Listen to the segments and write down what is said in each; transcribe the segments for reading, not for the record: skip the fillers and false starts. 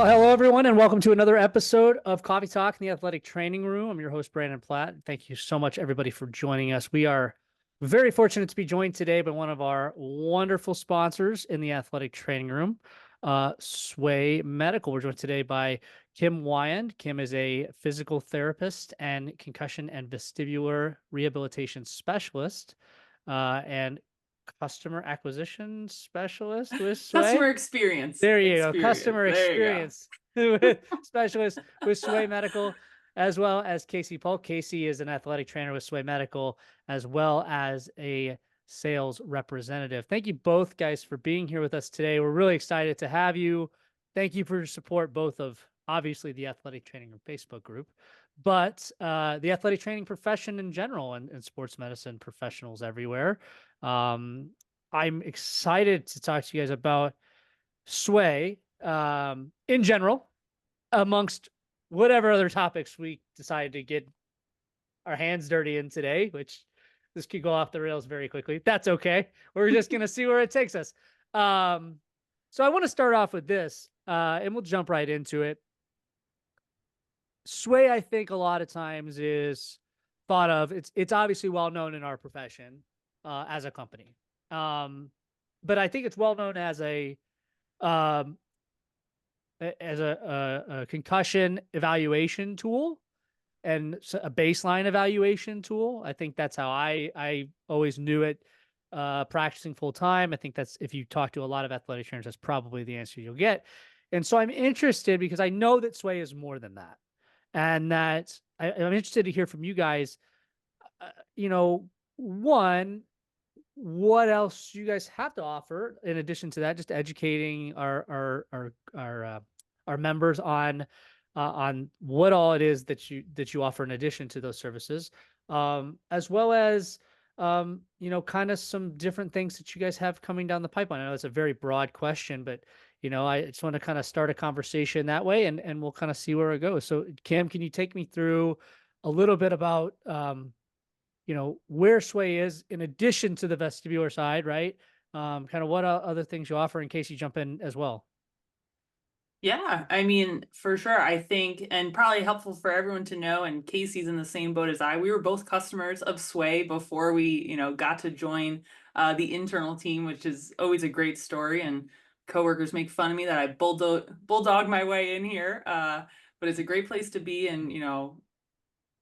Well, hello everyone, and welcome to another episode of Coffee Talk in the Athletic Training Room. I'm your host, Brandon Platt. Thank you so much, everybody, for joining us. We are very fortunate to be joined today by one of our wonderful sponsors in the Athletic Training Room, Sway Medical. We're joined today by Kim Wyand. Kim is a physical therapist and concussion and vestibular rehabilitation specialist, and customer acquisition specialist with Sway. Customer experience. There you go. Customer There you go. experience specialist with Sway Medical, as well as Paulk. Casey is an athletic trainer with Sway Medical, as well as a sales representative. Thank you both guys for being here with us today. We're really excited to have you. Thank you for your support, both of obviously the Athletic Training Room Facebook group, but the athletic training profession in general and sports medicine professionals everywhere. I'm excited to talk to you guys about Sway in general, amongst whatever other topics we decided to get our hands dirty in today, which this could go off the rails very quickly. That's okay. We're just going to see where it takes us. So I want to start off with this, and we'll jump right into it. Sway, I think a lot of times is thought of, it's obviously well known in our profession as a company. But I think it's well known as a concussion evaluation tool and a baseline evaluation tool. I think that's how I always knew it, practicing full time. I think that's, if you talk to a lot of athletic trainers, that's probably the answer you'll get. And so I'm interested because I know that Sway is more than that. And that I'm interested to hear from you guys, one, what else you guys have to offer in addition to that, just educating our members on what all it is that you offer in addition to those services, as well as kind of some different things that you guys have coming down the pipeline. I know it's a very broad question, but I just want to kind of start a conversation that way, and we'll kind of see where it goes. So Kim, can you take me through a little bit about where Sway is in addition to the vestibular side, right? Kind of what other things you offer, in case you jump in as well. Yeah, I mean, for sure. I think, and probably helpful for everyone to know, and Casey's in the same boat as I. We were both customers of Sway before we, got to join the internal team, which is always a great story. And coworkers make fun of me that I bulldog my way in here, but it's a great place to be. And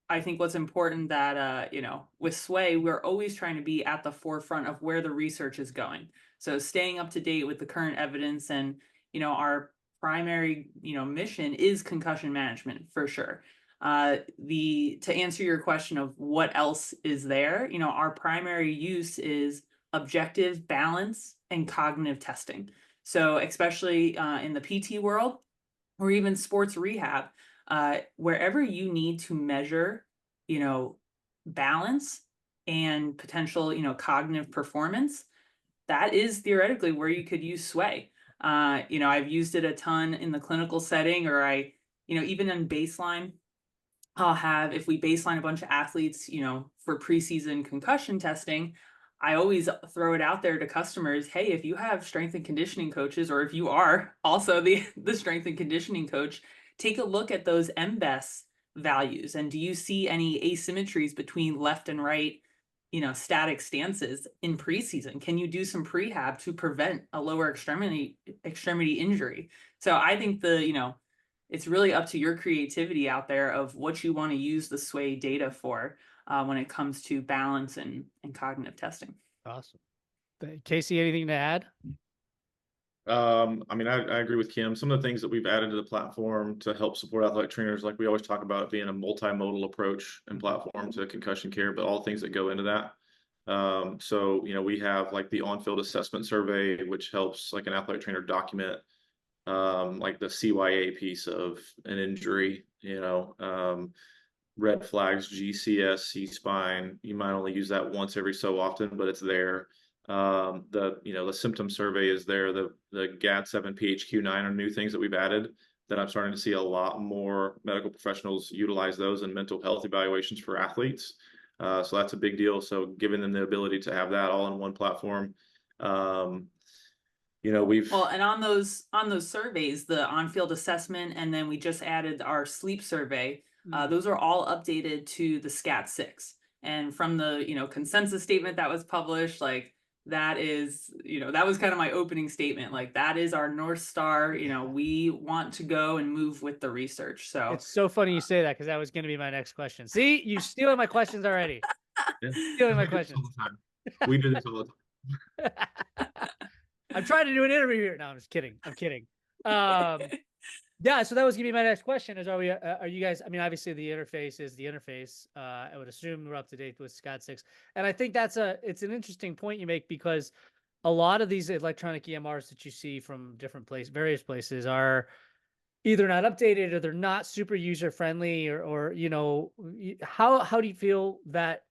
I think what's important that, with Sway, we're always trying to be at the forefront of where the research is going. So staying up to date with the current evidence, and, our primary, mission is concussion management for sure. To answer your question of what else is there, our primary use is objective balance and cognitive testing. So especially in the PT world, or even sports rehab, wherever you need to measure, balance and potential, cognitive performance, that is theoretically where you could use Sway. I've used it a ton in the clinical setting, or even in baseline, I'll have, if we baseline a bunch of athletes, for preseason concussion testing, I always throw it out there to customers. Hey, if you have strength and conditioning coaches, or if you are also the strength and conditioning coach, take a look at those MBES values. And do you see any asymmetries between left and right, static stances in preseason? Can you do some prehab to prevent a lower extremity injury? So I think it's really up to your creativity out there of what you want to use the Sway data for when it comes to balance and cognitive testing. Awesome. Casey, anything to add? I mean, I agree with Kim. Some of the things that we've added to the platform to help support athletic trainers, like we always talk about it being a multimodal approach and platform to concussion care, but all things that go into that. So, we have like the on-field assessment survey, which helps like an athletic trainer document like the CYA piece of an injury, red flags, GCS, C-spine. You might only use that once every so often, but it's there. The symptom survey is there. The GAD-7, PHQ-9 are new things that we've added that I'm starting to see a lot more medical professionals utilize those in mental health evaluations for athletes. So that's a big deal. So giving them the ability to have that all in one platform. you know, we've Well, and on those surveys, the on-field assessment, and then we just added our sleep survey. Those are all updated to the SCAT-6. And from the consensus statement that was published, like that is that was kind of my opening statement. Like that is our North Star. We want to go and move with the research. So It's so funny you say that because that was going to be my next question. See, you stealing my questions already. Stealing my questions. We do this all the time. I'm trying to do an interview here. No, I'm just kidding. I'm kidding. Yeah, so that was gonna be my next question is, are you guys, I mean, obviously the interface is the interface. I would assume we're up to date with SCAT-6. And I think it's an interesting point you make, because a lot of these electronic EMRs that you see from various places are either not updated or they're not super user friendly, or how do you feel that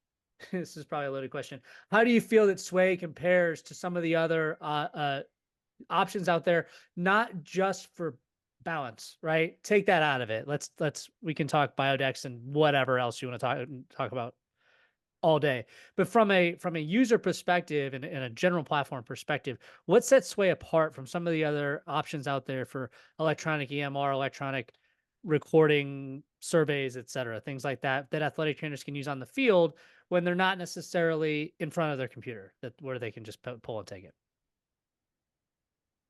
this is probably a loaded question. How do you feel that Sway compares to some of the other options out there, not just for balance, right? Take that out of it. We can talk Biodex and whatever else you want to talk about all day. But from a user perspective and a general platform perspective, what sets Sway apart from some of the other options out there for electronic EMR, electronic recording, surveys, et cetera, things like that athletic trainers can use on the field when they're not necessarily in front of their computer, where they can just pull and take it?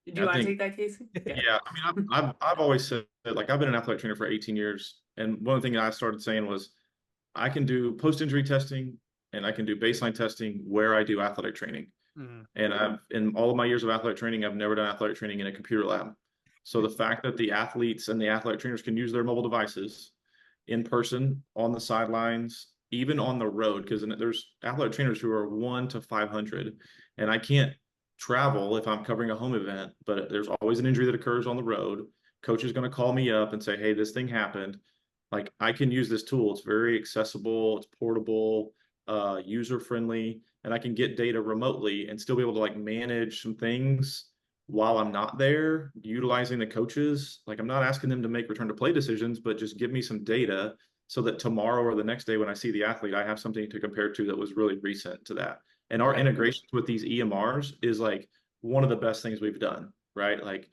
Do you want to take that, Casey? Yeah, I mean, I've always said that, like, I've been an athletic trainer for 18 years, and one thing I started saying was I can do post-injury testing and I can do baseline testing where I do athletic training. And in all of my years of athletic training, I've never done athletic training in a computer lab. So the fact that the athletes and the athletic trainers can use their mobile devices in person, on the sidelines, even on the road, because there's athletic trainers who are 1 to 500, and I can't travel if I'm covering a home event, but there's always an injury that occurs on the road. Coach is going to call me up and say, hey, this thing happened. Like, I can use this tool. It's very accessible. It's portable, user friendly, and I can get data remotely and still be able to, like, manage some things while I'm not there, utilizing the coaches. Like, I'm not asking them to make return to play decisions, but just give me some data so that tomorrow or the next day when I see the athlete, I have something to compare to that was really recent to that. And our integrations with these EMRs is like one of the best things we've done, right? Like,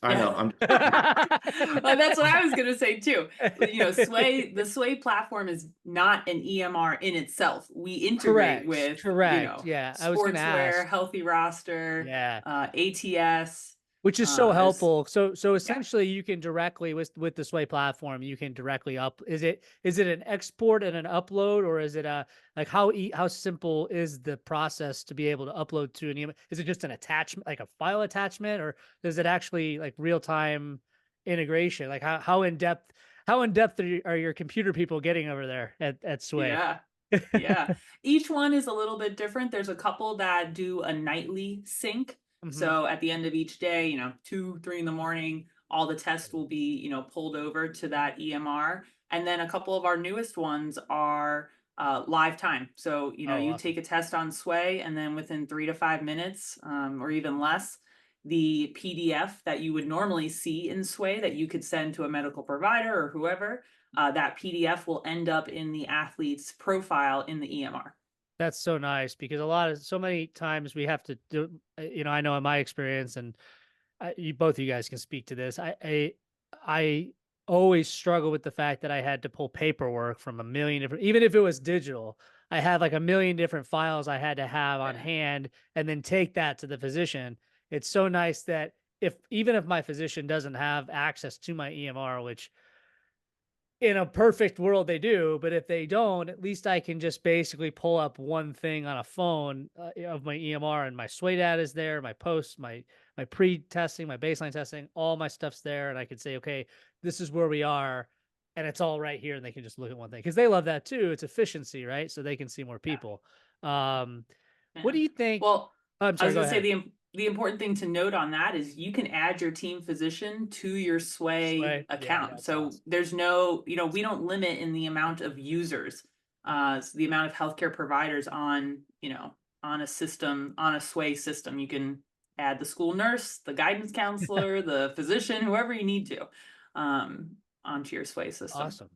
I know I'm well, that's what I was going to say too. The Sway platform is not an EMR in itself. We integrate with Yeah, I was going to Sportswear, ask. Healthy Roster, ATS, which is so helpful. So essentially, you can directly with the Sway platform, you can directly is it an export and an upload, or is it like how simple is the process to be able to upload to an email? Is it just an attachment, like a file attachment, or is it actually like real time integration? Like how in depth are your computer people getting over there at Sway? Yeah. Each one is a little bit different. There's a couple that do a nightly sync. So at the end of each day, 2, 3 in the morning, all the tests will be, pulled over to that EMR. And then a couple of our newest ones are live time. So, you awesome. take a test on Sway, and then within 3 to 5 minutes, or even less, the PDF that you would normally see in Sway that you could send to a medical provider or whoever, that PDF will end up in the athlete's profile in the EMR. That's so nice, because so many times we have to do, I know in my experience, and both of you guys can speak to this. I always struggle with the fact that I had to pull paperwork from a million different, even if it was digital, I had like a million different files I had to have on hand and then take that to the physician. It's so nice that even if my physician doesn't have access to my EMR, which in a perfect world they do, but if they don't, at least I can just basically pull up one thing on a phone of my EMR, and my Sway data is there, my posts, my pre-testing, my baseline testing, all my stuff's there, and I can say, okay, this is where we are, and it's all right here, and they can just look at one thing, because they love that too. It's efficiency, right? So they can see more people. What do you think? Well, I'm sorry, I was going to say the important thing to note on that is you can add your team physician to your Sway account. Yeah, so awesome. There's no, we don't limit in the amount of users, so the amount of healthcare providers on, on a system, on a Sway system. You can add the school nurse, the guidance counselor, the physician, whoever you need to, onto your Sway system. Awesome.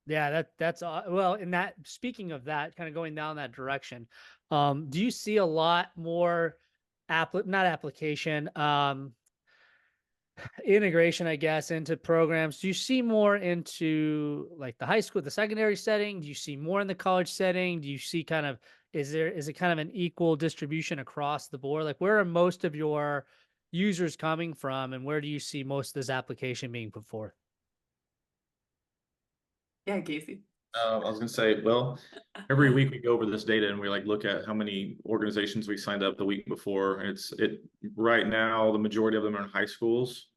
Yeah, that's well, in that, speaking of that, kind of going down that direction, do you see a lot more not application, integration, I guess, into programs? Do you see more into like the high school, the secondary setting? Do you see more in the college setting? Do you see kind of, is it kind of an equal distribution across the board? Like, where are most of your users coming from, and where do you see most of this application being put forth? Yeah, Casey. I was gonna say, well, every week we go over this data and we like look at how many organizations we signed up the week before. And it right now, the majority of them are in high schools,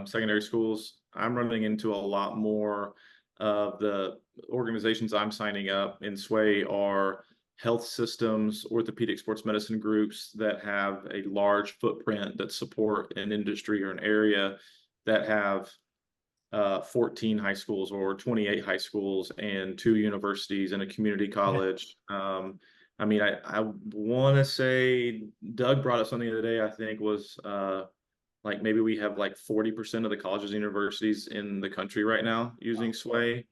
secondary schools. I'm running into a lot more of the organizations I'm signing up in Sway are health systems, orthopedic sports medicine groups that have a large footprint that support an industry or an area that have 14 high schools or 28 high schools and 2 universities and a community college. I mean, I want to say Doug brought up something the other day, I think was like maybe we have like 40% of the colleges and universities in the country right now using Sway.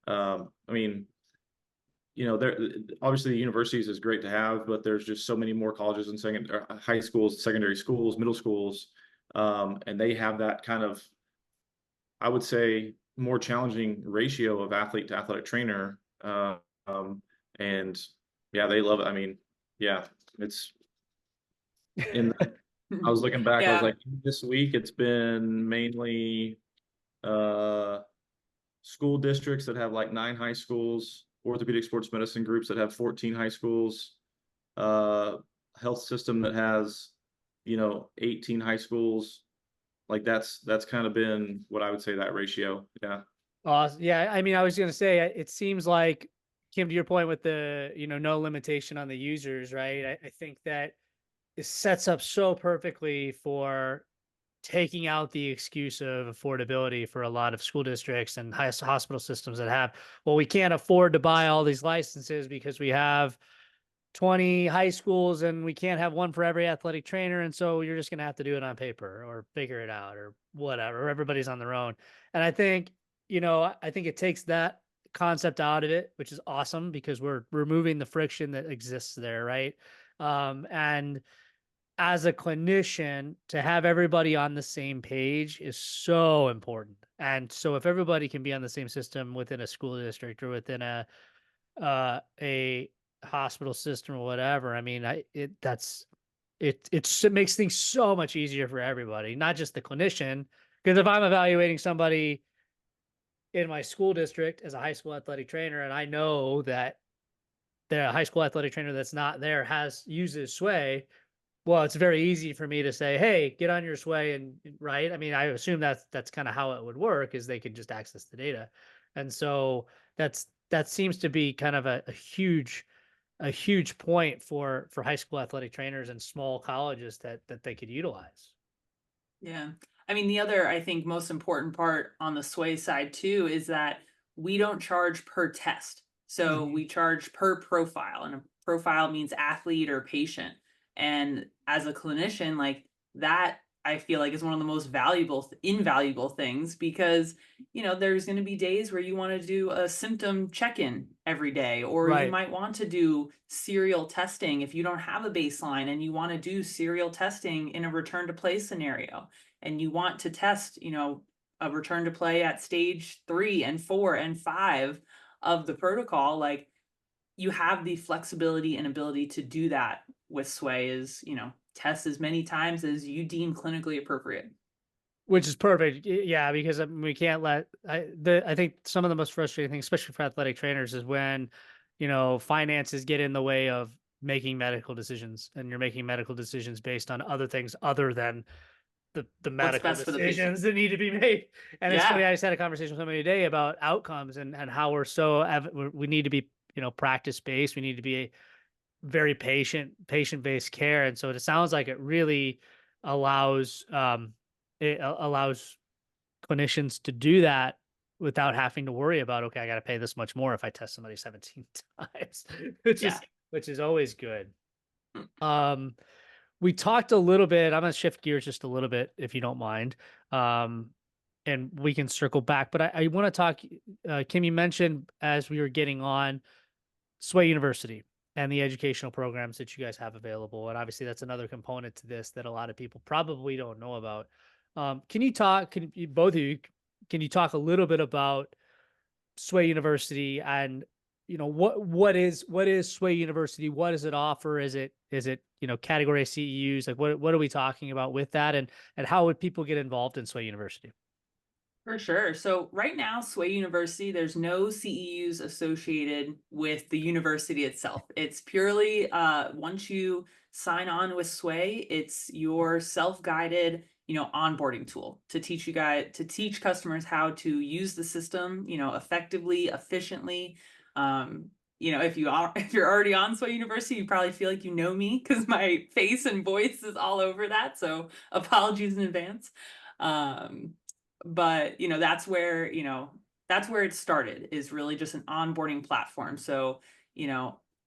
I mean, you know, there obviously the universities is great to have, but there's just so many more colleges and high schools, secondary schools, middle schools, and they have that kind of, I would say, more challenging ratio of athlete to athletic trainer. And yeah, they love it. I mean, yeah, it's in I was looking back, I was Yeah. like, this week it's been mainly school districts that have like 9 high schools, orthopedic sports medicine groups that have 14 high schools, health system that has, 18 high schools. Like that's kind of been what I would say that ratio. Yeah. Yeah, I mean, I was gonna say, it seems like, Kim, to your point with the, no limitation on the users, right? I think that it sets up so perfectly for taking out the excuse of affordability for a lot of school districts and hospital systems that have, well, we can't afford to buy all these licenses because we have 20 high schools and we can't have one for every athletic trainer. And so you're just going to have to do it on paper or figure it out or whatever. Or everybody's on their own. And I think, I think it takes that concept out of it, which is awesome because we're removing the friction that exists there. Right. And as a clinician, to have everybody on the same page is so important. And so if everybody can be on the same system within a school district or within a hospital system or whatever, I mean, it makes things so much easier for everybody, not just the clinician. Because if I'm evaluating somebody in my school district as a high school athletic trainer, and I know that the high school athletic trainer that's not there uses Sway, well, it's very easy for me to say, hey, get on your Sway, and right. I mean, I assume that's kind of how it would work, is they could just access the data. And so that seems to be kind of a huge point for high school athletic trainers and small colleges that they could utilize. Yeah. I mean, the other, I think, most important part on the Sway side too is that we don't charge per test. So we charge per profile, and a profile means athlete or patient. And as a clinician, like that, I feel like is one of the most invaluable things because, there's going to be days where you want to do a symptom check-in every day, or you Right. might want to do serial testing if you don't have a baseline and you want to do serial testing in a return to play scenario, and you want to test, a return to play at stage 3 and 4 and 5 of the protocol. Like, you have the flexibility and ability to do that with Sway, is, test as many times as you deem clinically appropriate. Which is perfect. Yeah, because we can't I think some of the most frustrating things, especially for athletic trainers, is when, finances get in the way of making medical decisions, and you're making medical decisions based on other things other than the What's medical best for the patient. decisions that need to be made. And it's funny, Yeah. I just had a conversation with somebody today about outcomes and how we need to be, practice based. We need to be very patient-based care. And so it sounds like it really allows allows clinicians to do that without having to worry about, okay, I got to pay this much more if I test somebody 17 times, Yeah. which is always good. We talked a little bit. I'm going to shift gears just a little bit, if you don't mind. And we can circle back, but I want to talk, Kim, you mentioned as we were getting on Sway University and the educational programs that you guys have available. And obviously that's another component to this that a lot of people probably don't know about. Can you talk, both of you, can you talk a little bit about Sway University and, what is Sway University? What does it offer? Is it, category CEUs? Like what are we talking about with that? And how would people get involved in Sway University? For sure. So right now, Sway University, there's no CEUs associated with the university itself. It's purely once you sign on with Sway, it's your self-guided, onboarding tool to teach customers how to use the system, effectively, efficiently. If you're already on Sway University, you probably feel like you know me because my face and voice is all over that. So apologies in advance. But that's where it started, is really just an onboarding platform. So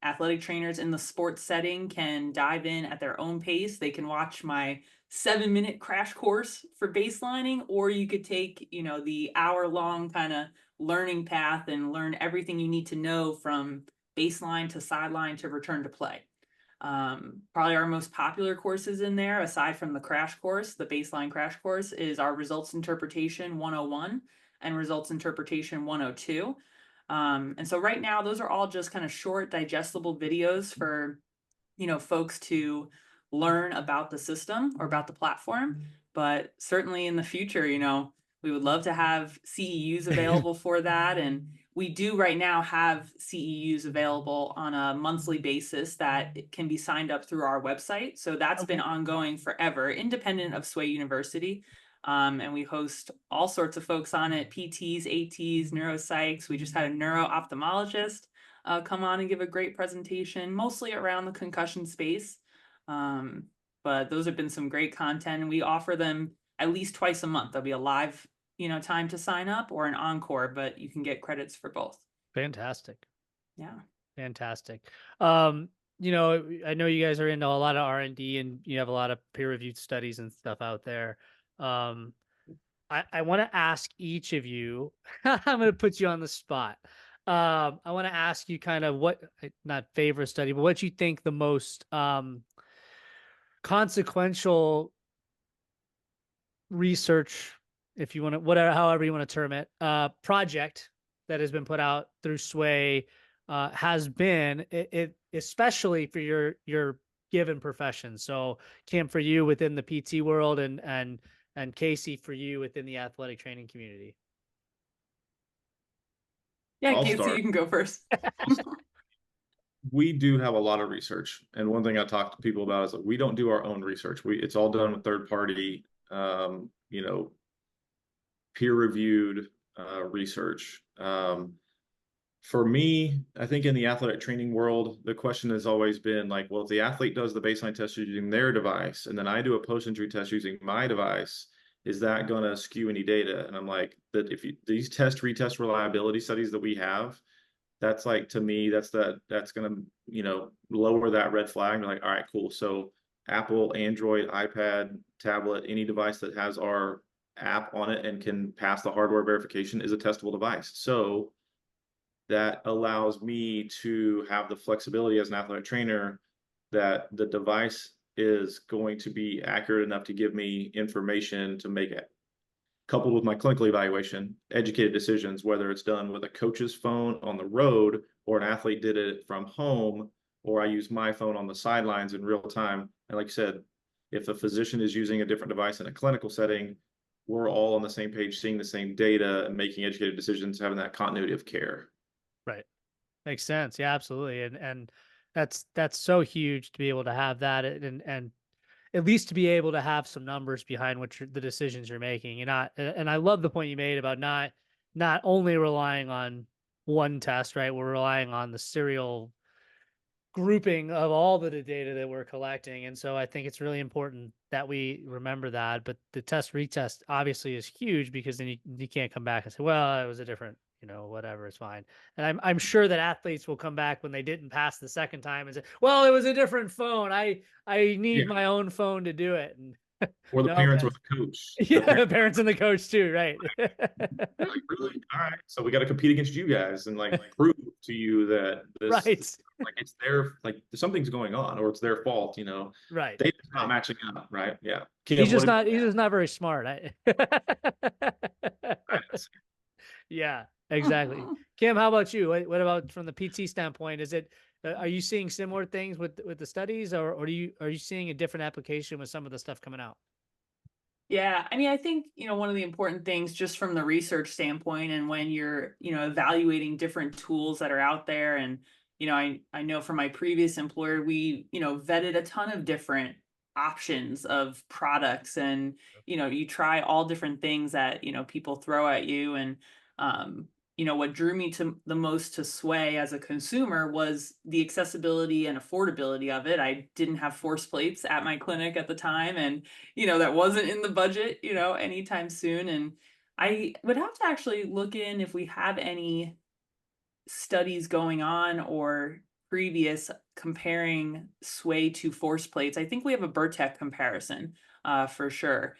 athletic trainers in the sports setting can dive in at their own pace. They can watch my 7-minute crash course for baselining, or you could take the hour-long kind of learning path and learn everything you need to know from baseline to sideline to return to play. Probably our most popular courses in there, aside from the crash course, the baseline crash course, is our results interpretation 101 and results interpretation 102. And so right now, those are all just kind of short, digestible videos for, folks to learn about the system or about the platform. But certainly in the future, we would love to have CEUs available for that. And we do right now have CEUs available on a monthly basis that can be signed up through our website. So that's been ongoing forever, independent of Sway University. And we host all sorts of folks on it: PTs, ATs, neuropsychs. We just had a neuro-ophthalmologist come on and give a great presentation, mostly around the concussion space. But those have been some great content, and we offer them at least twice a month. There'll be a live time to sign up, or an encore, but you can get credits for both. Fantastic. Yeah. Fantastic. I know you guys are into a lot of R&D, and you have a lot of peer-reviewed studies and stuff out there. I want to ask each of you, I'm going to put you on the spot. I want to ask you kind of what, not favorite study, but what you think the most consequential research, if you want to, whatever, however you want to term it, project that has been put out through Sway has been, it especially for your given profession. So Kim, for you within the PT world, and Casey, for you within the athletic training community. Yeah, I'll Casey, start. you can go first. We do have a lot of research, and one thing I talk to people about is that we don't do our own research. It's all done with third party, peer-reviewed research. For me, I think in the athletic training world, the question has always been like, well, if the athlete does the baseline test using their device, and then I do a post-injury test using my device, is that going to skew any data? And I'm like, that if these retest reliability studies that we have, that's like, to me, that's going to, lower that red flag. And like, all right, cool. So Apple, Android, iPad, tablet, any device that has our app on it and can pass the hardware verification is a testable device. So that allows me to have the flexibility as an athletic trainer that the device is going to be accurate enough to give me information to make it, coupled with my clinical evaluation, educated decisions, whether it's done with a coach's phone on the road, or an athlete did it from home, or I use my phone on the sidelines in real time. And like I said, if a physician is using a different device in a clinical setting, we're all on the same page, seeing the same data and making educated decisions, having that continuity of care. Right. Makes sense. Yeah, absolutely. And that's so huge to be able to have that, and at least to be able to have some numbers behind the decisions you're making. And I love the point you made about not only relying on one test, right? We're relying on the serial grouping of all the data that we're collecting. And so I think it's really important that we remember that. But the test retest obviously is huge, because then you can't come back and say, well, it was a different, whatever, it's fine. And I'm sure that athletes will come back when they didn't pass the second time and say, well, it was a different phone. I need my own phone to do it. And or the no, parents guys. or the coach. Yeah, the parents and the coach too, right? Like, really? All right. So we got to compete against you guys and like prove to you that this Right. like it's their, like something's going on or it's their fault, Right. data's not Right. matching up, right? Yeah. Kim, He's what just have not. you He's just not very smart. guys? Yeah, exactly. Kim, how about you? What about from the PT standpoint? Is it are you seeing similar things with the studies, or are you seeing a different application with some of the stuff coming out? Yeah, I mean, I think, one of the important things just from the research standpoint and when you're, evaluating different tools that are out there and, I know from my previous employer, we, vetted a ton of different options of products and, you try all different things that, people throw at you and what drew me to the most to Sway as a consumer was the accessibility and affordability of it. I didn't have force plates at my clinic at the time and that wasn't in the budget, anytime soon. And I would have to actually look in if we have any studies going on or previous comparing Sway to force plates. I think we have a Burtec comparison for sure,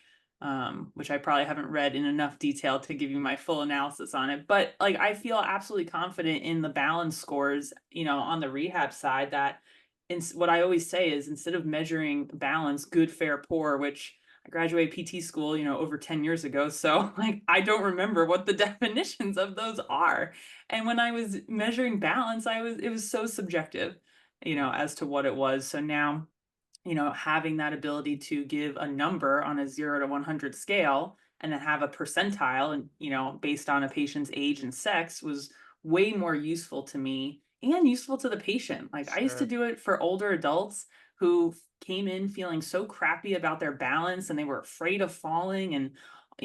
which I probably haven't read in enough detail to give you my full analysis on it. But like, I feel absolutely confident in the balance scores, on the rehab side that what I always say is instead of measuring balance, good, fair, poor, which I graduated PT school, over 10 years ago. So like, I don't remember what the definitions of those are. And when I was measuring balance, it was so subjective, as to what it was. So now, having that ability to give a number on a 0 to 100 scale and then have a percentile and, based on a patient's age and sex was way more useful to me and useful to the patient. Like I used to Sure. do it for older adults who came in feeling so crappy about their balance and they were afraid of falling and,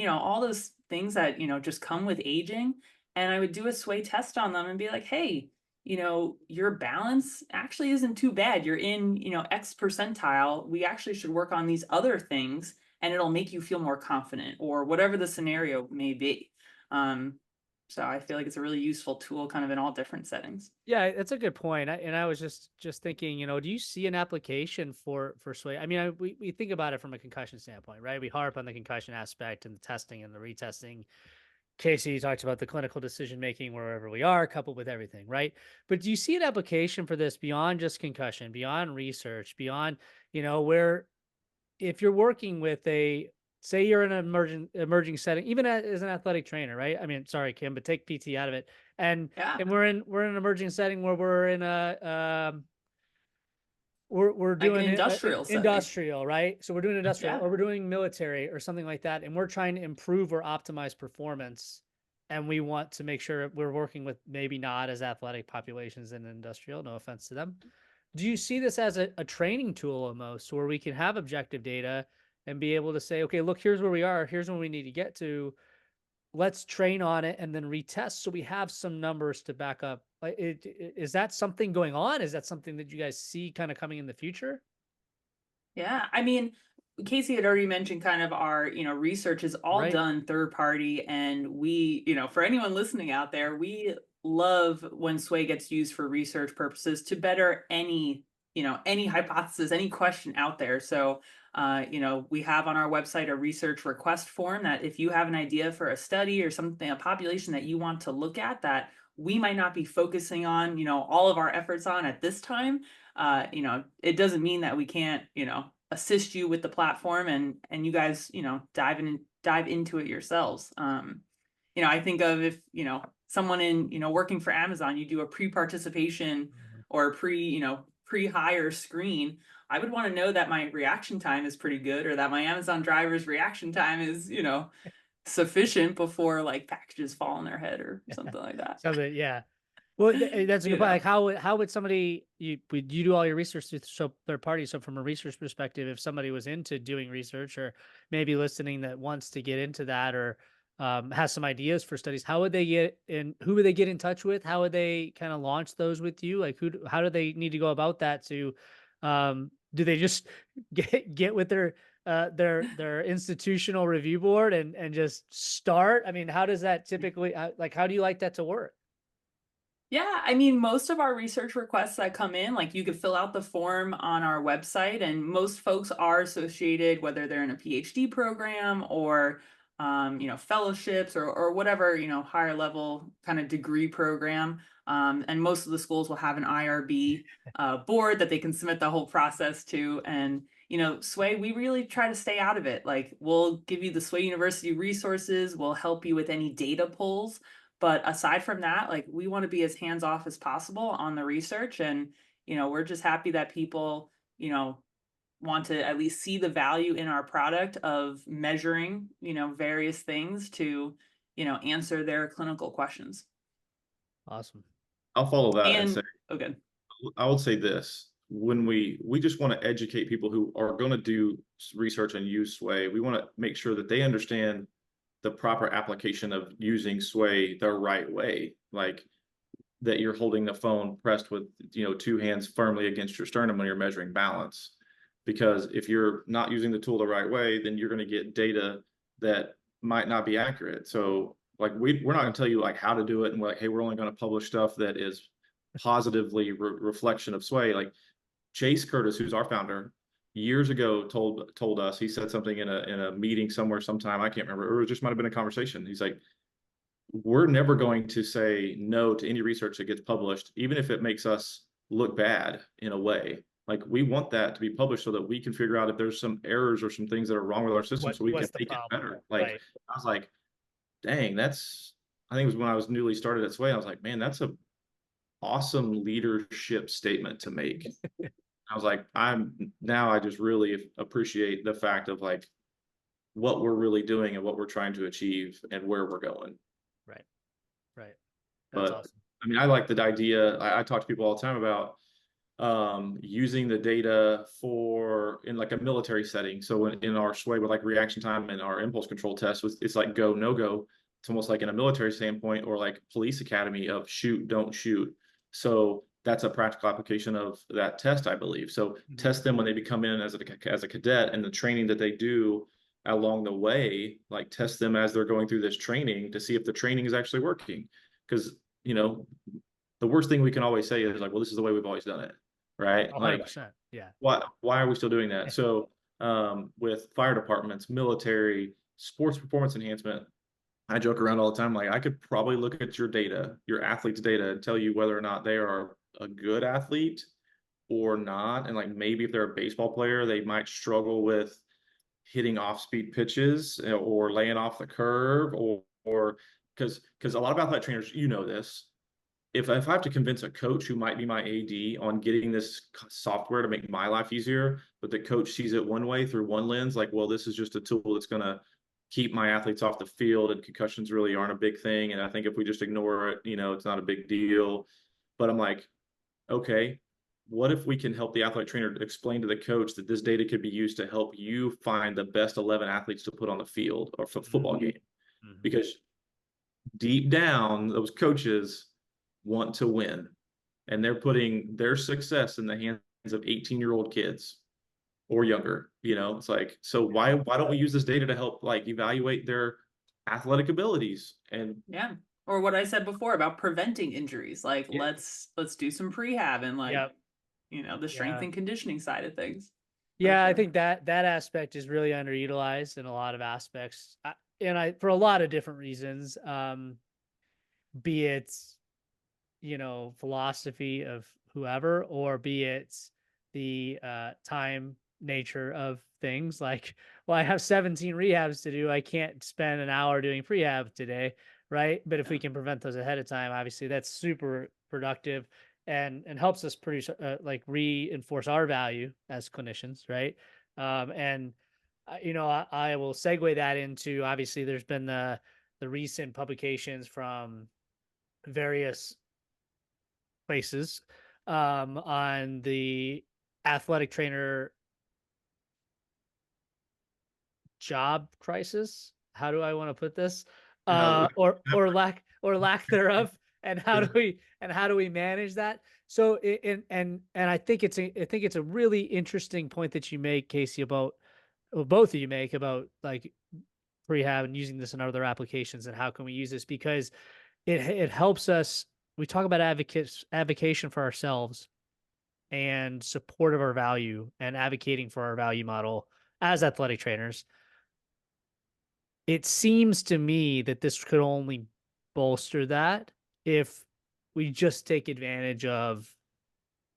all those things that, just come with aging. And I would do a sway test on them and be like, hey, your balance actually isn't too bad. You're in, X percentile. We actually should work on these other things and it'll make you feel more confident or whatever the scenario may be. So I feel like it's a really useful tool kind of in all different settings. Yeah, that's a good point. And I was just thinking, do you see an application for Sway? I mean, we think about it from a concussion standpoint, right? We harp on the concussion aspect and the testing and the retesting. Casey talks about the clinical decision making wherever we are, coupled with everything, right? But do you see an application for this beyond just concussion, beyond research, beyond, where if you're working with say you're in an emerging setting, even as an athletic trainer, right? I mean, sorry, Kim, but take PT out of it. And Yeah. we're in an emerging setting where we're in a we're Like an doing industrial setting. industrial, right? So we're doing industrial Yeah. or we're doing military or something like that, and we're trying to improve or optimize performance, and we want to make sure we're working with maybe not as athletic populations in industrial. No offense to them. Do you see this as a training tool almost, where we can have objective data and be able to say, okay, look, here's where we are, here's where we need to get to. Let's train on it and then retest so we have some numbers to back up. Like, is that something going on? Is that something that you guys see kind of coming in the future? Yeah. I mean, Casey had already mentioned kind of our, research is all Right. done third party. And we, for anyone listening out there, we love when Sway gets used for research purposes to better any hypothesis, any question out there. So, we have on our website a research request form that if you have an idea for a study or something, a population that you want to look at that we might not be focusing on, all of our efforts on at this time, it doesn't mean that we can't, assist you with the platform and you guys, dive into it yourselves. I think of if, someone in, working for Amazon, you do a pre-participation or pre-hire screen. I would want to know that my reaction time is pretty good or that my Amazon driver's reaction time is, sufficient before like packages fall on their head or something like that. Something, yeah. Well, that's a good You point. know. Like, how would somebody you do all your research through third parties? So from a research perspective, if somebody was into doing research or maybe listening that wants to get into that or has some ideas for studies, how would they get in? Who would they get in touch with? How would they kind of launch those with you? Like, how do they need to go about that? To do they just get with their institutional review board and just start? I mean, how does that typically like? How do you like that to work? Yeah, I mean, most of our research requests that come in, like you could fill out the form on our website, and most folks are associated, whether they're in a PhD program or fellowships or whatever, higher level kind of degree program. And most of the schools will have an IRB board that they can submit the whole process to. And, Sway, we really try to stay out of it. Like, we'll give you the Sway University resources, we'll help you with any data pulls. But aside from that, like, we want to be as hands off as possible on the research. And, we're just happy that people, want to at least see the value in our product of measuring, various things to, answer their clinical questions. Awesome. I'll follow that and say, okay. I would say this. When we just want to educate people who are going to do research and use Sway, we want to make sure that they understand the proper application of using Sway the right way. Like that you're holding the phone pressed with, two hands firmly against your sternum when you're measuring balance. Because if you're not using the tool the right way, then you're going to get data that might not be accurate. So like we're not going to tell you like how to do it. And we're like, hey, we're only going to publish stuff that is positively reflection of Sway. Like Chase Curtis, who's our founder, years ago told us, he said something in a meeting somewhere sometime, I can't remember, or it just might have been a conversation. He's like, we're never going to say no to any research that gets published, even if it makes us look bad in a way. Like we want that to be published so that we can figure out if there's some errors or some things that are wrong with our system so we can make it better. Like right. I was like, dang, I think it was when I was newly started at Sway, I was like, man, that's a awesome leadership statement to make. I was like, I just really appreciate the fact of like what we're really doing and what we're trying to achieve and where we're going. Right. That's but awesome. I mean, I like the idea. I talk to people all the time about using the data in like a military setting. So in our Sway with like reaction time and our impulse control test, it's like go, no go. It's almost like in a military standpoint or like police academy of shoot, don't shoot. So that's a practical application of that test, I believe. So test them when they come in as a cadet, and the training that they do along the way, like test them as they're going through this training to see if the training is actually working. Because, the worst thing we can always say is like, well, this is the way we've always done it. Right. 100%. Like, yeah. Why are we still doing that? So with fire departments, military, sports performance enhancement, I joke around all the time. Like I could probably look at your data, your athlete's data, and tell you whether or not they are a good athlete or not. And like maybe if they're a baseball player, they might struggle with hitting off-speed pitches or laying off the curve, or because a lot of athletic trainers, this. If I have to convince a coach who might be my AD on getting this software to make my life easier, but the coach sees it one way through one lens, like, well, this is just a tool that's going to keep my athletes off the field and concussions really aren't a big thing. And I think if we just ignore it, it's not a big deal. But I'm like, okay, what if we can help the athletic trainer explain to the coach that this data could be used to help you find the best 11 athletes to put on the field or for football game? Because deep down, those coaches want to win, and they're putting their success in the hands of 18-year-old kids or younger. It's like, so why don't we use this data to help like evaluate their athletic abilities? And or what I said before about preventing injuries, like let's do some prehab and like the strength and conditioning side of things. Yeah, sure. I think that aspect is really underutilized in a lot of aspects, and for a lot of different reasons, be it philosophy of whoever, or be it the time nature of things. Like, well, I have 17 rehabs to do, I can't spend an hour doing prehab today, right? But if we can prevent those ahead of time, obviously that's super productive and helps us produce like reinforce our value as clinicians, right? And I will segue that into, obviously there's been the recent publications from various places on the athletic trainer job crisis. How do I want to put this? Or lack thereof. And how do we manage that? So and I think it's a really interesting point that you make, Casey, about both of you make about like prehab and using this in other applications, and how can we use this, because it helps us. We talk about advocation for ourselves and support of our value and advocating for our value model as athletic trainers. it seems to me that this could only bolster that if we just take advantage of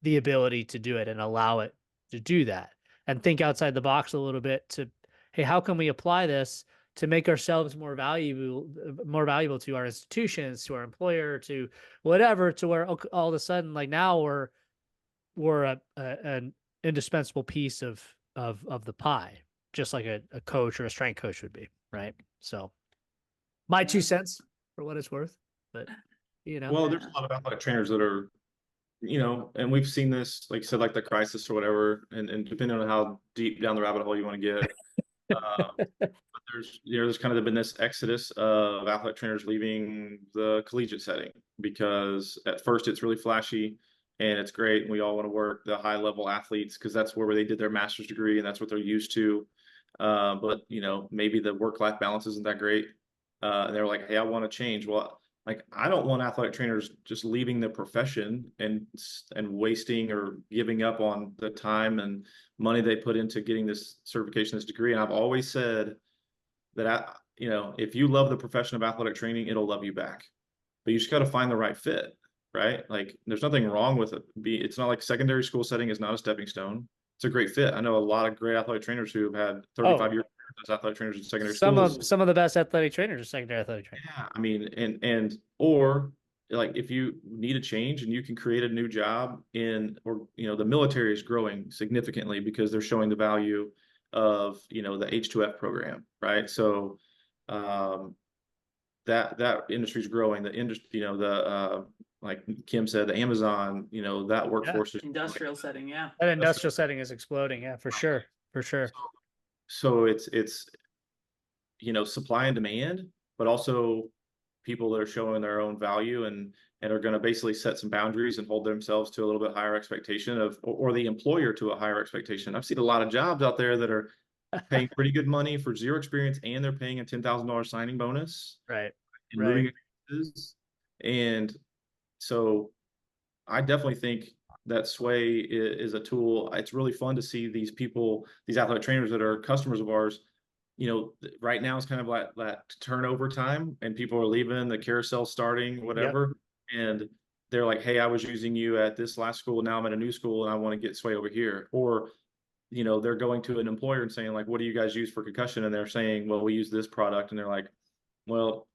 the ability to do it and allow it to do that and think outside the box a little bit to, hey, how can we apply this to make ourselves more valuable to our institutions, to our employer, to whatever, to where all of a sudden, like now we're an indispensable piece of the pie, just like a coach or a strength coach would be, right? So my 2 cents for what it's worth, but Well, there's a lot of athletic trainers that are, and we've seen this, like you said, like the crisis or whatever, and depending on how deep down the rabbit hole you want to get, but there's kind of been this exodus of athletic trainers leaving the collegiate setting because at first it's really flashy and it's great, and we all want to work the high level athletes because that's where they did their master's degree and that's what they're used to. But maybe the work-life balance isn't that great, and they're like, hey, I want to change. Well, like, I don't want athletic trainers just leaving the profession and wasting or giving up on the time and money they put into getting this certification, this degree. And I've always said that if you love the profession of athletic training, it'll love you back. But you just got to find the right fit, right? Like, there's nothing wrong with it. It's not like secondary school setting is not a stepping stone. It's a great fit. I know a lot of great athletic trainers who have had 35 years as athletic trainers in secondary schools. Some of the best athletic trainers are secondary athletic trainers. Yeah, I mean, or like if you need a change and you can create a new job the military is growing significantly because they're showing the value of the H2F program, right? So that industry is growing. The industry, like Kim said, the Amazon, that workforce is industrial setting, yeah. That industrial setting is exploding, yeah, for sure, for sure. So it's supply and demand, but also people that are showing their own value and are going to basically set some boundaries and hold themselves to a little bit higher expectation or the employer to a higher expectation. I've seen a lot of jobs out there that are paying pretty good money for zero experience, and they're paying a $10,000 signing bonus. Right. And moving expenses. And so I definitely think that Sway is a tool. It's really fun to see these people, these athletic trainers that are customers of ours. Right now it's kind of like that turnover time and people are leaving, the carousel starting, whatever. Yep. And they're like, hey, I was using you at this last school. Now I'm at a new school and I want to get Sway over here. Or, they're going to an employer and saying like, what do you guys use for concussion? And they're saying, well, we use this product. And they're like, well,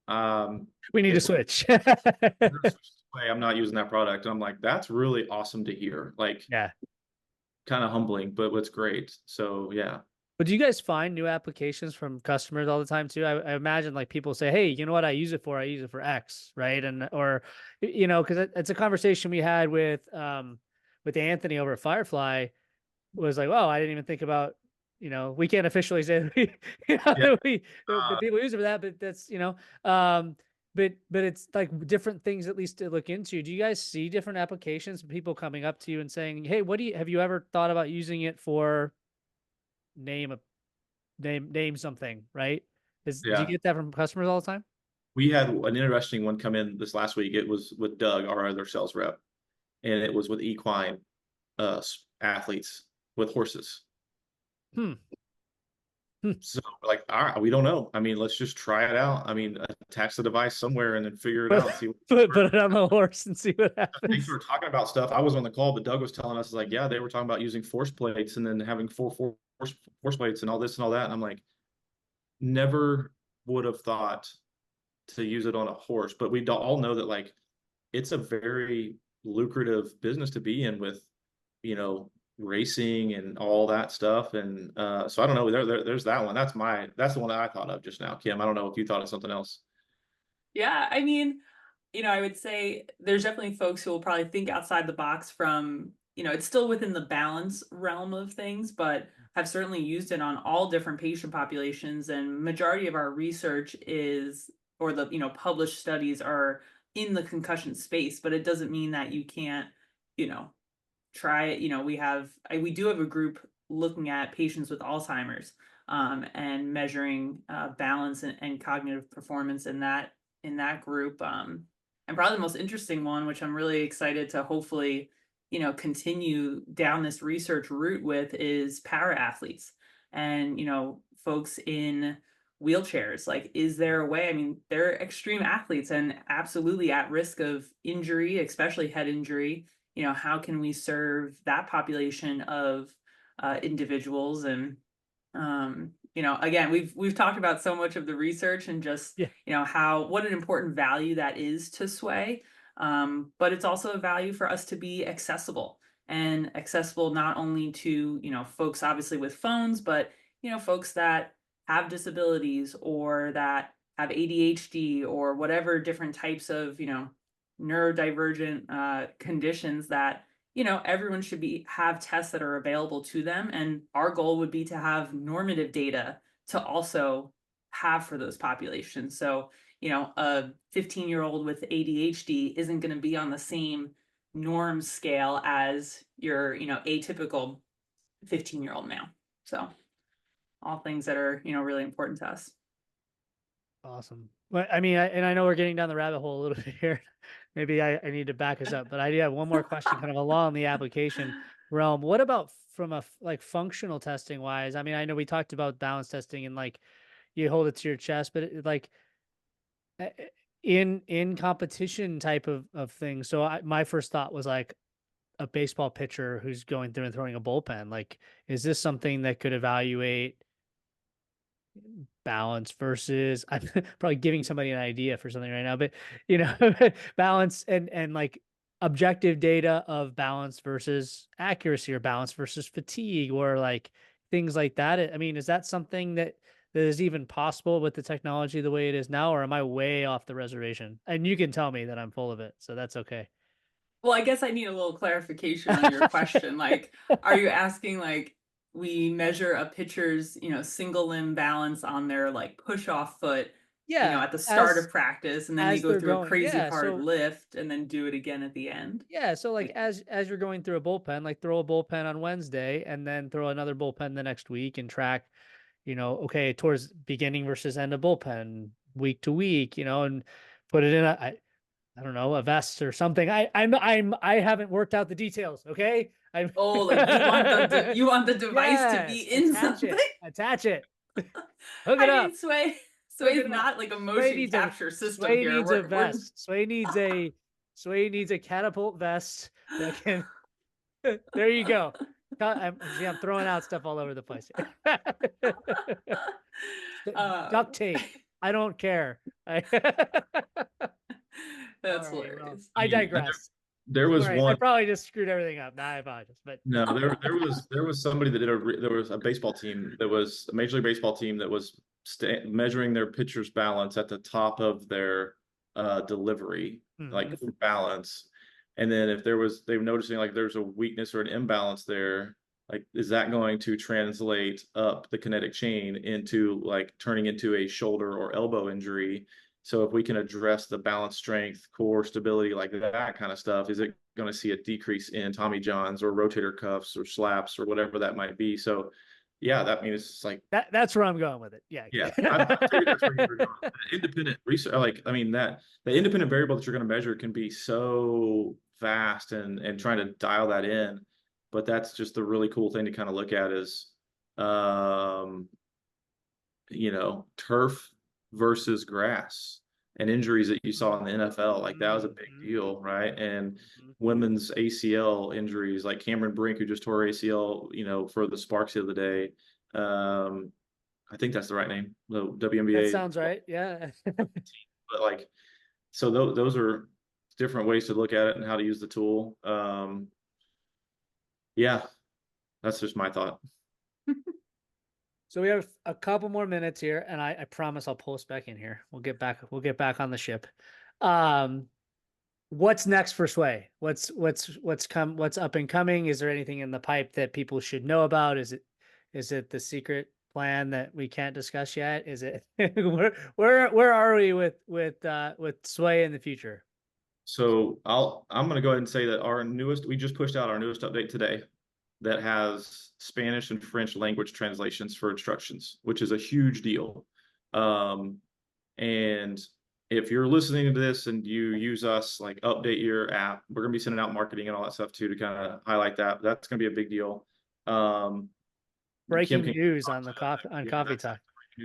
we need to switch. I'm not using that product. And I'm like, that's really awesome to hear. Like, yeah, kind of humbling, but what's great. So yeah. But do you guys find new applications from customers all the time too? I imagine like people say, hey, you know what I use it for? I use it for X, right? And or because it's a conversation we had with Anthony over at Firefly. Was like, well, I didn't even think about, we can't officially say that that people use it for that, but that's but it's like different things at least to look into. Do you guys see different applications, people coming up to you and saying, hey, have you ever thought about using it for name something, right? Do you get that from customers all the time? We had an interesting one come in this last week. It was with Doug, our other sales rep, and it was with equine athletes with horses. So like, all right, we don't know. I mean, let's just try it out. I mean, attach the device somewhere and then figure it out. See put it on the horse and see what happens. I think we were talking about stuff. I was on the call, but Doug was telling us like, yeah, they were talking about using force plates and then having four force plates and all this and all that. And I'm like, never would have thought to use it on a horse, but we all know that like it's a very lucrative business to be in with, racing and all that stuff. And so I don't know, there's that one. That's the one that I thought of just now. Kim, I don't know if you thought of something else. Yeah, I mean, I would say there's definitely folks who will probably think outside the box from, it's still within the balance realm of things, but have certainly used it on all different patient populations. And majority of our research or the, published studies are in the concussion space, but it doesn't mean that you can't, try it. We do have a group looking at patients with Alzheimer's and measuring balance and cognitive performance in that group. And probably the most interesting one, which I'm really excited to hopefully, continue down this research route with, is para athletes and, folks in wheelchairs. Like, is there a way? I mean, they're extreme athletes and absolutely at risk of injury, especially head injury. You know, how can we serve that population of individuals? And you know, again, we've talked about so much of the research and just, Yeah. you know, what an important value that is to Sway. But it's also a value for us to be accessible, and accessible not only to, you know, folks obviously with phones, but, you know, folks that have disabilities or that have ADHD or whatever different types of, you know, neurodivergent conditions that, you know, everyone should have tests that are available to them. And our goal would be to have normative data to also have for those populations. So, you know, a 15-year-old with ADHD isn't going to be on the same norm scale as your, you know, atypical 15-year-old male. So all things that are, you know, really important to us. Awesome. Well, I mean, and I know we're getting down the rabbit hole a little bit here. Maybe I need to back us up, but I do have one more question kind of along the application realm. What about from a like functional testing wise? I mean, I know we talked about balance testing and like you hold it to your chest, but like in competition type of things. So my first thought was like a baseball pitcher who's going through and throwing a bullpen. Like, is this something that could evaluate balance versus I'm probably giving somebody an idea for something right now, but you know, balance and like objective data of balance versus accuracy or balance versus fatigue or like things like that. I mean, is that something that is even possible with the technology the way it is now, or am I way off the reservation? And you can tell me that I'm full of it, so that's okay. Well, I guess I need a little clarification on your question. Like, are you asking, like, we measure a pitcher's, you know, single limb balance on their like push off foot, you know, Yeah, at the start of practice, and then we as go they're through a going. crazy Yeah, hard so lift and then do it again at the end? yeah, so like as you're going through a bullpen, like throw a bullpen on Wednesday and then throw another bullpen the next week and track, you know, okay, towards beginning versus end of bullpen week to week, you know, and put it in I don't know, a vest or something. I haven't worked out the details, okay? I'm Oh, like you want the device to be Yes, in attach something? it. Attach it. Hook it I up. mean, Sway Hook is it up. not like a motion capture system here. Sway needs a We're vest. Sway needs a catapult vest that can there you go. I'm throwing out stuff all over the place. uh, Duct tape. I don't care. All that's right. Well, hilarious. I I mean, digress. there was Sorry, I one. probably just screwed everything up. Nah, I apologize. But No, there was somebody that there was a baseball team that was a Major League Baseball team that was measuring their pitcher's balance at the top of their delivery, like Mhm. balance. And then if they were noticing like there's a weakness or an imbalance there, like is that going to translate up the kinetic chain into like turning into a shoulder or elbow injury? So if we can address the balance, strength, core stability, like that kind of stuff, is it going to see a decrease in Tommy Johns or rotator cuffs or slaps or whatever that might be? So, yeah, that means it's like, that's where I'm going with it. Yeah. yeah, I figured that's where you were going. Independent research, like, I mean, that the independent variable that you're going to measure can be so vast and trying to dial that in. But that's just the really cool thing to kind of look at is, um, turf versus grass and injuries that you saw in the NFL. Like that was a big deal, right? And women's ACL injuries, like Cameron Brink, who just tore ACL, for the Sparks the other day. I think that's the right name, the That WNBA. sounds right. Yeah. But like, so those are different ways to look at it and how to use the tool. Yeah, that's just my thought. So we have a couple more minutes here, and I promise I'll post back in here. We'll get back on the ship. What's next for Sway? What's up and coming? Is there anything in the pipe that people should know about? Is it the secret plan that we can't discuss yet? Is it where are we with Sway in the future? So I'm going to go ahead and say that we just pushed out our newest update today that has Spanish and French language translations for instructions, which is a huge deal. And if you're listening to this and you use us, like update your app, we're going to be sending out marketing and all that stuff too, to kind of highlight that. That's going to be a big deal. Breaking Kim, news on the coffee yeah, Coffee Talk.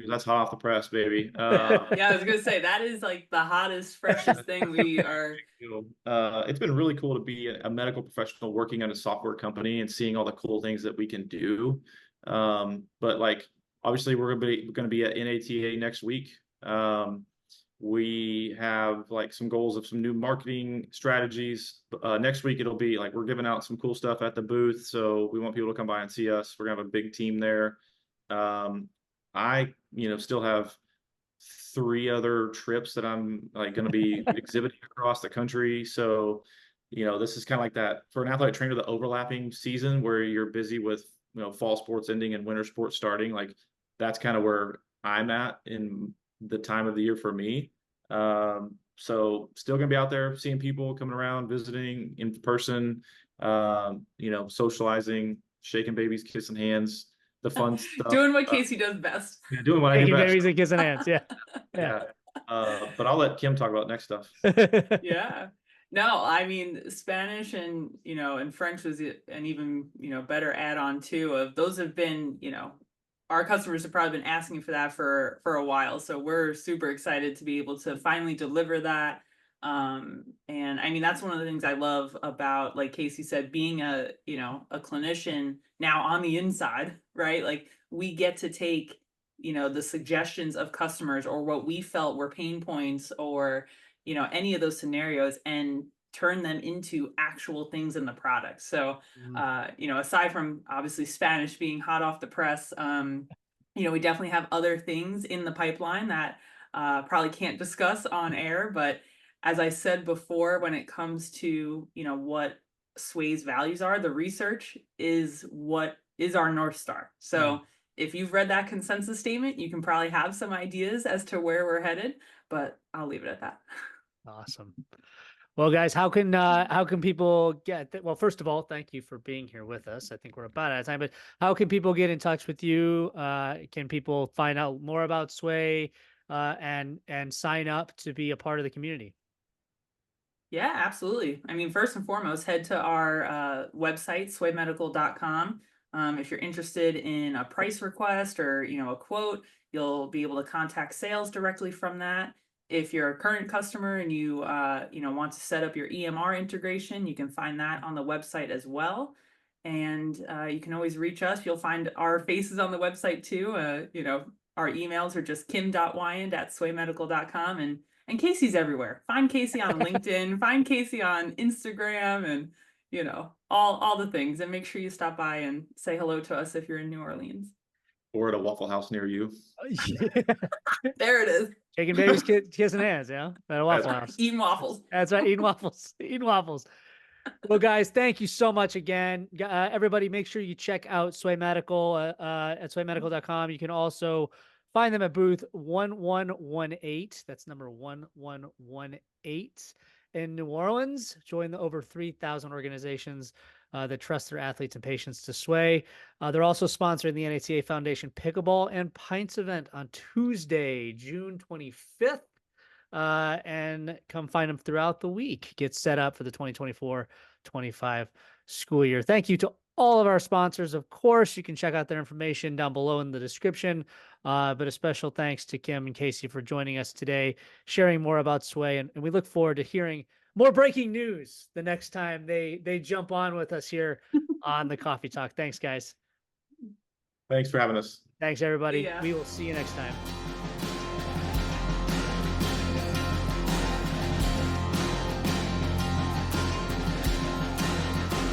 That's hot off the press, baby. Yeah, I was gonna say that is like the hottest, freshest thing we are. It's been really cool to be a medical professional working at a software company and seeing all the cool things that we can do. But like, obviously, we're going to be at NATA next week. We have like some goals of some new marketing strategies. Next week, it'll be like we're giving out some cool stuff at the booth. So we want people to come by and see us. We're going to have a big team there. I, still have 3 other trips that I'm like going to be exhibiting across the country. So, this is kind of like that for an athletic trainer, the overlapping season where you're busy with, fall sports ending and winter sports starting. Like that's kind of where I'm at in the time of the year for me. So still gonna be out there seeing people coming around, visiting in person, socializing, shaking babies, kissing hands, the fun stuff. Doing what Casey does best. Yeah, doing what I do Taking best. babies and kissing hands. Yeah. Yeah. But I'll let Kim talk about next stuff. Yeah. No, I mean, Spanish and, and French was an even, better add-on too of those have been, our customers have probably been asking for that for a while. So we're super excited to be able to finally deliver that. And I mean, that's one of the things I love about, like Casey said, being a clinician now on the inside, right? Like we get to take, the suggestions of customers or what we felt were pain points or, any of those scenarios and turn them into actual things in the product. So, aside from obviously Spanish being hot off the press, we definitely have other things in the pipeline that probably can't discuss on air. But as I said before, when it comes to, what Sway's values are, the research is what is our North Star. So if you've read that consensus statement, you can probably have some ideas as to where we're headed, but I'll leave it at that. Awesome. Well, guys, how can people well, first of all, thank you for being here with us. I think we're about out of time, but how can people get in touch with you? Can people find out more about Sway and sign up to be a part of the community? Yeah, absolutely. I mean, first and foremost, head to our website, swaymedical.com. If you're interested in a price request or, a quote, you'll be able to contact sales directly from that. If you're a current customer and you, want to set up your EMR integration, you can find that on the website as well. And you can always reach us. You'll find our faces on the website too. Our emails are just kim.wyand@swaymedical.com. And Casey's everywhere. Find Casey on LinkedIn, find Casey on Instagram and, all the things. And make sure you stop by and say hello to us if you're in New Orleans. Or at a Waffle House near you. There it is. Shaking babies, kissing hands, at a Waffle House. Eating waffles. That's right, eating waffles. Eating waffles. Well, guys, thank you so much again. Everybody, make sure you check out Sway Medical at swaymedical.com. You can also find them at booth 1118. That's number 1118 in New Orleans. Join the over 3,000 organizations that trust their athletes and patients to Sway. They're also sponsoring the NATA Foundation Pickleball and Pints event on Tuesday, June 25th. And come find them throughout the week. Get set up for the 2024-25 school year. Thank you to all of our sponsors. Of course, you can check out their information down below in the description. But a special thanks to Kim and Casey for joining us today, sharing more about Sway. And we look forward to hearing more breaking news the next time they jump on with us here on the Coffee Talk. Thanks, guys. Thanks for having us. Thanks, everybody. We will see you next time.